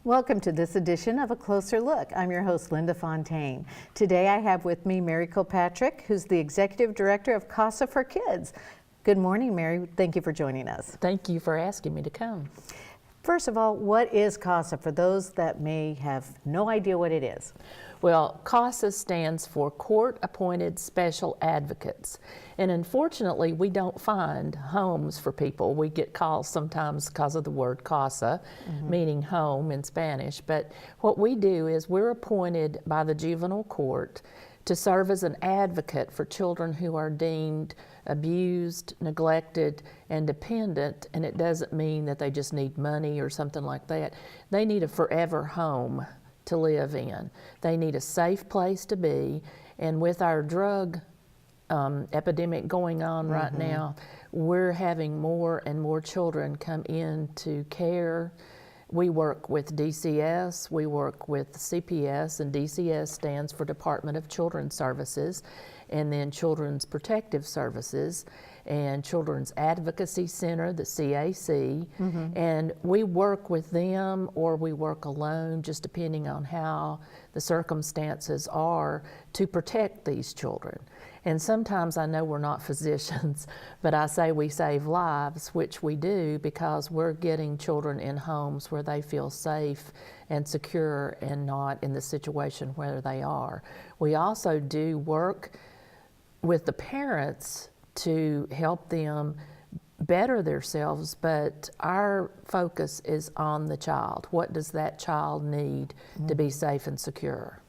Welcome to this edition of A Closer Look. I'm your host, Linda Fontaine. Today I have with me Mary Kilpatrick, who's the Executive Director of Casa for Kids. Good morning, Mary. Thank you for joining us. Thank you for asking me to come. First of all, what is Casa for those that may have no idea what it is? Well, CASA stands for Court Appointed Special Advocates. And unfortunately, we don't find homes for people. We get calls sometimes because of the word casa, meaning home in Spanish. But what we do is we're appointed by the juvenile court to serve as an advocate for children who are deemed abused, neglected, and dependent. And it doesn't mean that they just need money or something like that. They need a forever home to live in. They need a safe place to be, and with our drug epidemic going on right now, we're having more and more children come into care. We work with DCS, we work with CPS, and DCS stands for Department of Children's Services, and then Children's Protective Services, and Children's Advocacy Center, the CAC, and we work with them or we work alone, just depending on how the circumstances are, to protect these children. And sometimes I know we're not physicians, but I say we save lives, which we do because we're getting children in homes where they feel safe and secure and not in the situation where they are. We also do work with the parents to help them better themselves, but our focus is on the child. What does that child need to be safe and secure?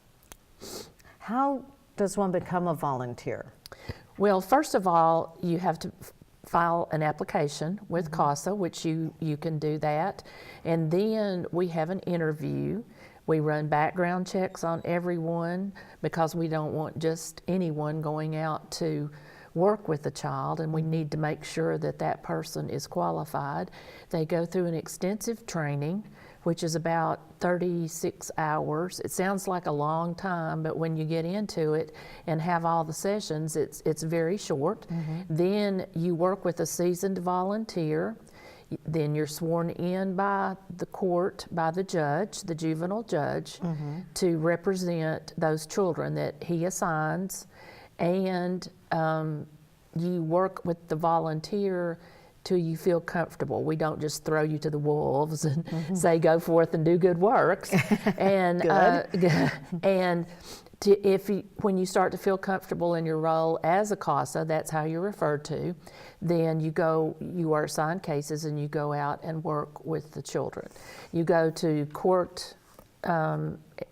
How does one become a volunteer? Well, first of all, you have to file an application with CASA, which you can do that, and then we have an interview. We run background checks on everyone because we don't want just anyone going out to work with the child, and we need to make sure that that person is qualified. They go through an extensive training, which is about 36 hours. It sounds like a long time, but when you get into it and have all the sessions, it's very short. Then you work with a seasoned volunteer. Then you're sworn in by the court, by the judge, the juvenile judge, to represent those children that he assigns, and you work with the volunteer till you feel comfortable. We don't just throw you to the wolves and say go forth and do good works. And and when you start to feel comfortable in your role as a CASA, that's how you're referred to, then you are assigned cases and you go out and work with the children. You go to court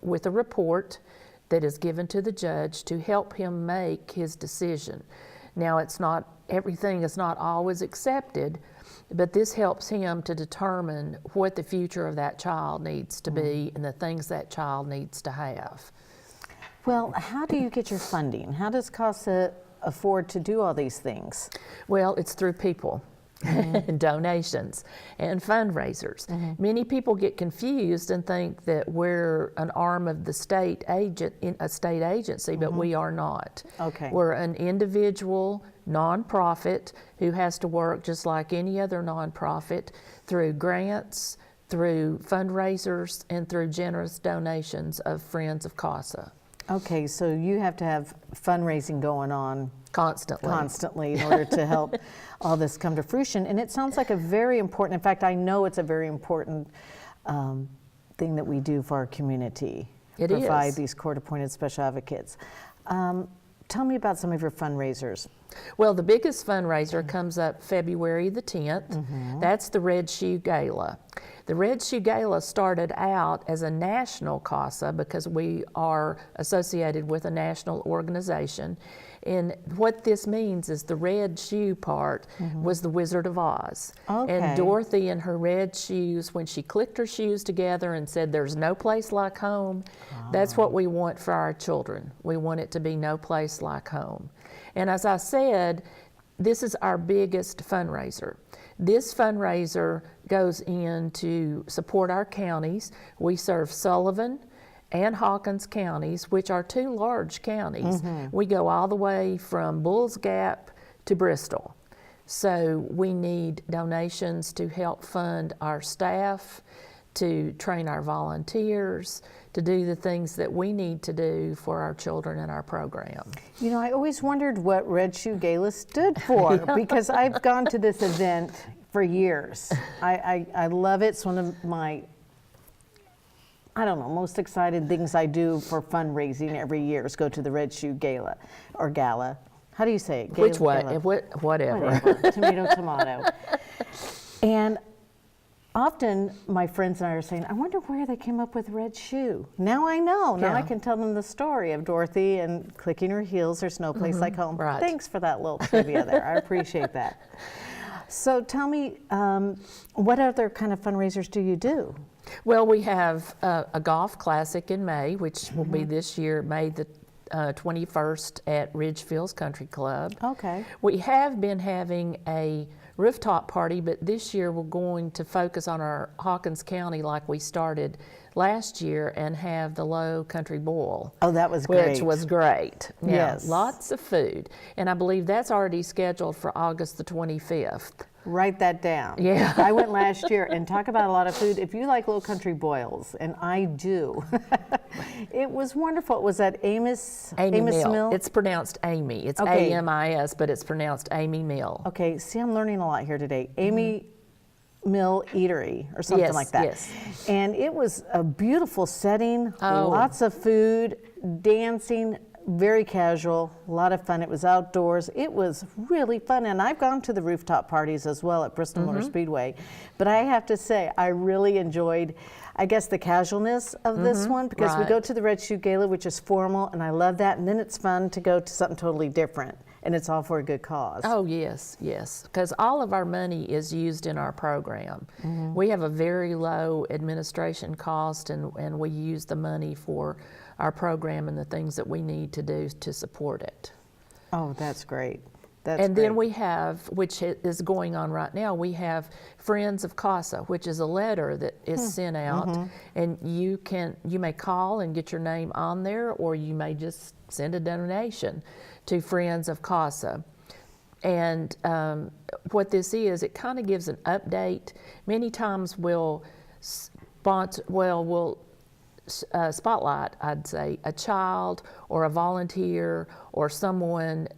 with a report that is given to the judge to help him make his decision. Now, everything is not always accepted, but this helps him to determine what the future of that child needs to be and the things that child needs to have. Well, how do you get your funding? How does CASA afford to do all these things? Well, it's through people. Donations and fundraisers. Many people get confused and think that we're an arm of the a state agency, but we are not. Okay. We're an individual nonprofit who has to work just like any other nonprofit through grants, through fundraisers, and through generous donations of friends of CASA. Okay, so you have to have fundraising going on constantly in order to help all this come to fruition. And it sounds like a very important, in fact, I know it's a very important thing that we do for our community. Provide these court-appointed special advocates. Tell me about some of your fundraisers. Well, the biggest fundraiser comes up February the 10th. That's the Red Shoe Gala. The Red Shoe Gala started out as a national CASA because we are associated with a national organization. And what this means is the red shoe part was the Wizard of Oz. Okay. And Dorothy and her red shoes, when she clicked her shoes together and said, "There's no place like home," that's what we want for our children. We want it to be no place like home. And as I said, this is our biggest fundraiser. This fundraiser goes in to support our counties. We serve Sullivan and Hawkins counties, which are two large counties. We go all the way from Bulls Gap to Bristol. So we need donations to help fund our staff, to train our volunteers, to do the things that we need to do for our children in our program. You know, I always wondered what Red Shoe Gala stood for because I've gone to this event for years. I love it. It's one of my, I don't know, most excited things I do for fundraising every year is go to the Red Shoe Gala or Gala. How do you say it? Which way? Gala? Whatever. Tomato, tomato. And often my friends and I are saying, I wonder where they came up with Red Shoe. Now I know. Now Yeah. I can tell them the story of Dorothy and clicking her heels, there's no place like home. Right. Thanks for that little trivia there. I appreciate that. So tell me, what other kind of fundraisers do you do? Well, we have a golf classic in May, which will be this year, May the 21st at Ridgefields Country Club. Okay. We have been having a rooftop party, but this year we're going to focus on our Hawkins County like we started last year and have the Low Country Boil. Oh, that was great. Which was great. Yeah, Yes. lots of food. And I believe that's already scheduled for August the 25th. Write that down. Yeah. I went last year, and talk about a lot of food. If you like Low Country boils, and I do, it was wonderful. It was at Amos Mill. It's pronounced Amy. It's Okay. A-M-I-S, but it's pronounced Amy Mill. Okay, see, I'm learning a lot here today. Amy Mill Eatery or something Yes, like that. yes. And it was a beautiful setting, Oh. lots of food, dancing, very casual, a lot of fun. It was outdoors. It was really fun. And I've gone to the rooftop parties as well at Bristol Motor Speedway. But I have to say, I really enjoyed, I guess, the casualness of this one, because we Right. go to the Red Shoe Gala, which is formal, and I love that. And then it's fun to go to something totally different. And it's all for a good cause. Oh, yes, yes, because all of our money is used in our program. We have a very low administration cost, and we use the money for our program and the things that we need to do to support it. Oh, that's great. That's And then great. we have, which is going on right now, we have Friends of Casa, which is a letter that is sent out, and you may call and get your name on there, or you may just send a donation to Friends of Casa. And what this is, it kind of gives an update. Many times we'll spotlight, I'd say, a child or a volunteer or someone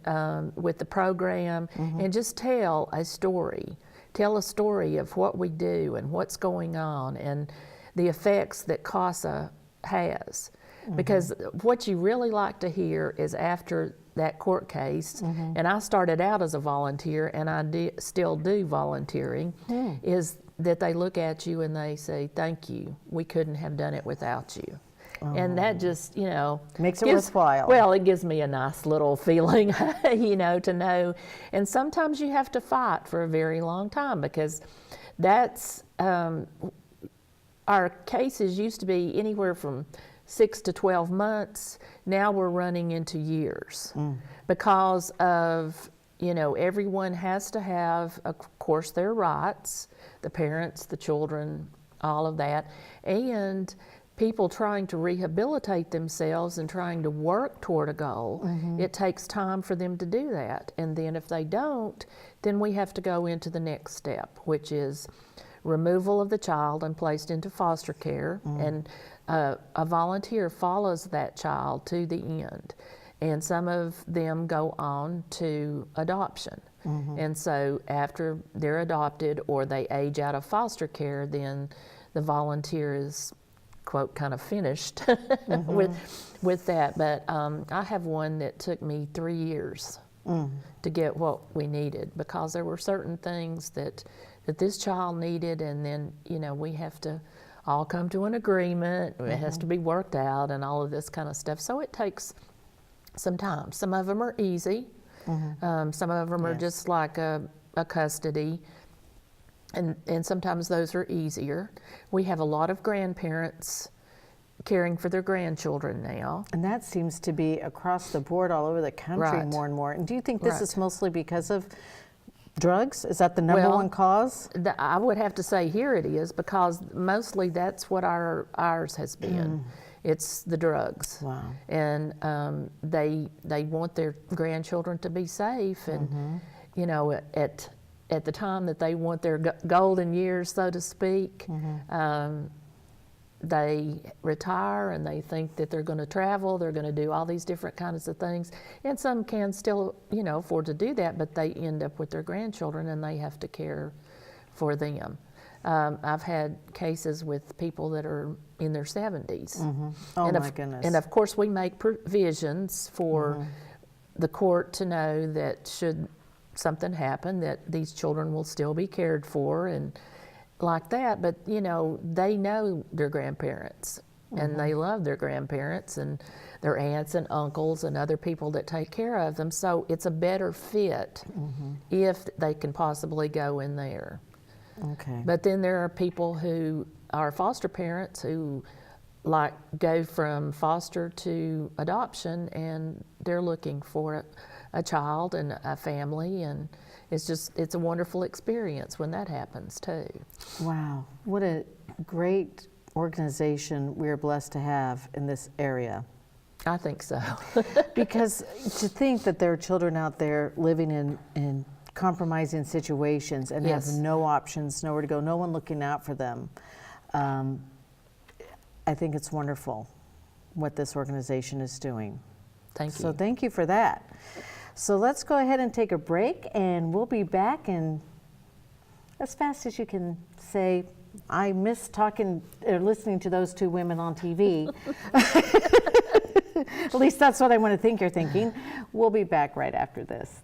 with the program, and just tell a story. Tell a story of what we do and what's going on and the effects that CASA has. Because what you really like to hear is after that court case, and I started out as a volunteer and I still do volunteering, is that they look at you and they say, thank you, we couldn't have done it without you. And that just, Makes it worthwhile. Well, it gives me a nice little feeling, to know. And sometimes you have to fight for a very long time, because that's, our cases used to be anywhere from 6 to 12 months. Now we're running into years because of, everyone has to have, of course, their rights, the parents, the children, all of that, and people trying to rehabilitate themselves and trying to work toward a goal. It takes time for them to do that. And then if they don't, then we have to go into the next step, which is removal of the child and placed into foster care. And a volunteer follows that child to the end. And some of them go on to adoption. And so after they're adopted or they age out of foster care, then the volunteer is, quote, kind of finished with that. But I have one that took me 3 years to get what we needed, because there were certain things that this child needed, and then, we have to all come to an agreement. It has to be worked out and all of this kind of stuff. So it takes some time. Some of them are easy. Some of them are just like a custody. And sometimes those are easier. We have a lot of grandparents caring for their grandchildren now. And that seems to be across the board all over the country Right. more and more. And do you think this Right. is mostly because of drugs? Is that the number Well, one cause? I would have to say here it is, because mostly that's what ours has been. It's the drugs. Wow. And they want their grandchildren to be safe, and at the time that they want their golden years, so to speak, they retire and they think that they're going to travel, they're going to do all these different kinds of things. And some can still, afford to do that, but they end up with their grandchildren and they have to care for them. I've had cases with people that are in their 70s. Mm-hmm. Oh, and my goodness. And of course, we make provisions for the court to know that should something happen, that these children will still be cared for and like that. But, they know their grandparents and they love their grandparents and their aunts and uncles and other people that take care of them. So it's a better fit if they can possibly go in there. Okay. But then there are people who are foster parents who go from foster to adoption, and they're looking for a child and a family, and it's a wonderful experience when that happens too. Wow, what a great organization we're blessed to have in this area. I think so. Because to think that there are children out there living in compromising situations and have no options, nowhere to go, no one looking out for them. I think it's wonderful what this organization is doing. Thank you. So thank you for that. So let's go ahead and take a break, and we'll be back in as fast as you can say, I miss talking or listening to those two women on TV. At least that's what I want to think you're thinking. We'll be back right after this.